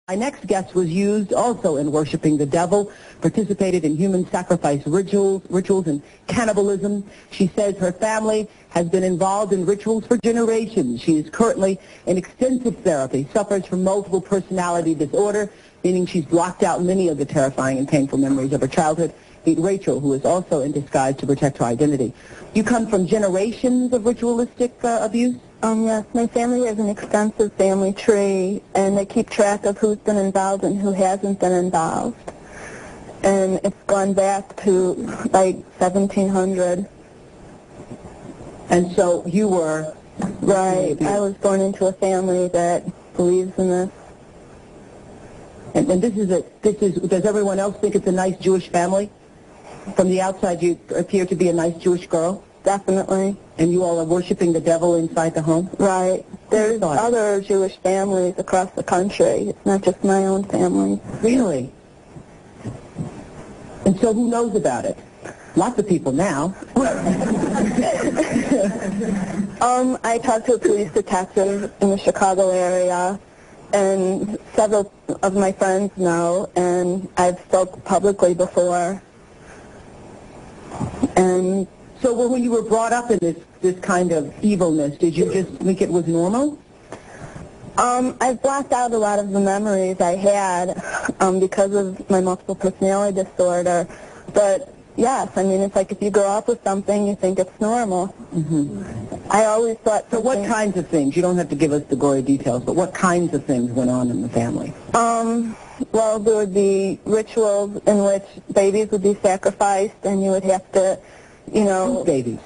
My next guest was used also in worshiping the devil, participated in human sacrifice rituals and cannibalism. She says her family has been involved in rituals for generations. She is currently in extensive therapy, suffers from multiple personality disorder, meaning she's blocked out many of the terrifying and painful memories of her childhood. Meet Rachel, who is also in disguise to protect her identity. You come from generations of ritualistic abuse? Yes, my family has an extensive family tree, and they keep track of who's been involved and who hasn't been involved. And it's gone back to, like, 1700. And so you were... Right. I was born into a family that believes in this. And does everyone else think it's a nice Jewish family? From the outside, you appear to be a nice Jewish girl? Definitely. And you all are worshiping the devil inside the home? Right. There's other Jewish families across the country. It's not just my own family. Really? And so who knows about it? Lots of people now. I talked to a police detective in the Chicago area, and several of my friends know, and I've spoke publicly before. And so when you were brought up in this kind of evilness, did you just think it was normal? I've blocked out a lot of the memories I had because of my multiple personality disorder. But yes, I mean, it's like if you grow up with something, you think it's normal. Mm-hmm. I always thought... So what kinds of things? You don't have to give us the gory details, but what kinds of things went on in the family? Well, there would be rituals in which babies would be sacrificed, and you would have to, you know... Who's babies?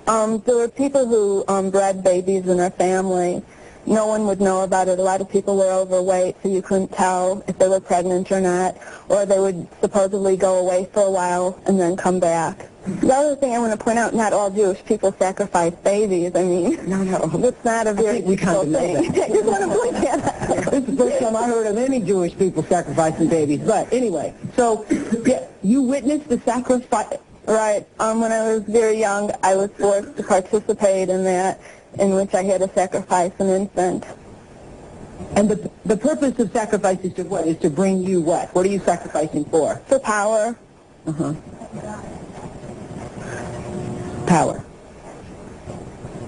There were people who bred babies in their family. No one would know about it. A lot of people were overweight, so you couldn't tell if they were pregnant or not, or they would supposedly go away for a while and then come back. The other thing I want to point out, not all Jewish people sacrifice babies. I mean, no. It's not a very typical thing. I just want to point that out. This is the first time I heard of any Jewish people sacrificing babies. But anyway, so you witnessed the sacrifice. Right. When I was very young, I was forced to participate in that, in which I had to sacrifice an infant. And the purpose of sacrifice is to what? Is to bring you what? What are you sacrificing for? For power. Uh-huh. Power.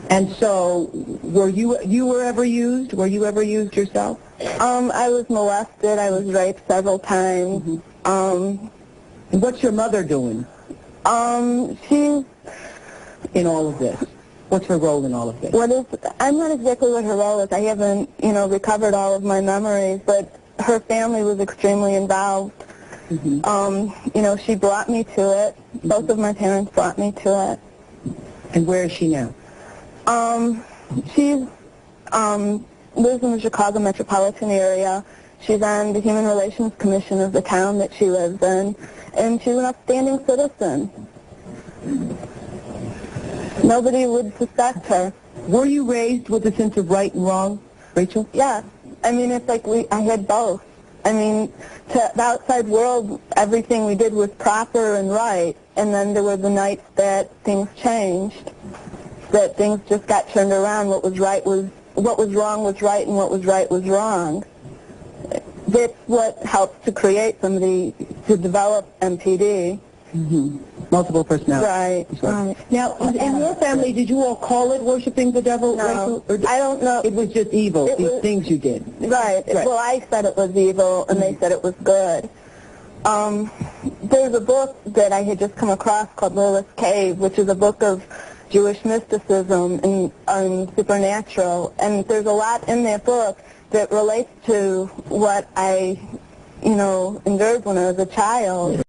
And so, were you ever used? Were you ever used yourself? I was molested. I was raped several times. Mm-hmm. What's your mother doing? She's in all of this. What's her role in all of this? I'm not exactly what her role is. I haven't, recovered all of my memories, but her family was extremely involved. Mm-hmm. She brought me to it. Mm-hmm. Both of my parents brought me to it. And where is she now? She lives in the Chicago metropolitan area. She's on the Human Relations Commission of the town that she lives in, and she's an upstanding citizen. Nobody would suspect her. Were you raised with a sense of right and wrong, Rachel? Yeah. I mean, it's like I had both. I mean, to the outside world, everything we did was proper and right, and then there were the nights that things changed, that things just got turned around. What was wrong was right, and what was right was wrong. That's what helps to create somebody to develop MPD. Mm-hmm. Multiple personality. Right. Now, in your family, did you all call it worshiping the devil? No, I don't know. It was just evil, these things you did. Right. Well, I said it was evil, and they said it was good. There's a book that I had just come across called Lilith's Cave, which is a book of Jewish mysticism and supernatural, and there's a lot in that book that relates to what I, endured when I was a child.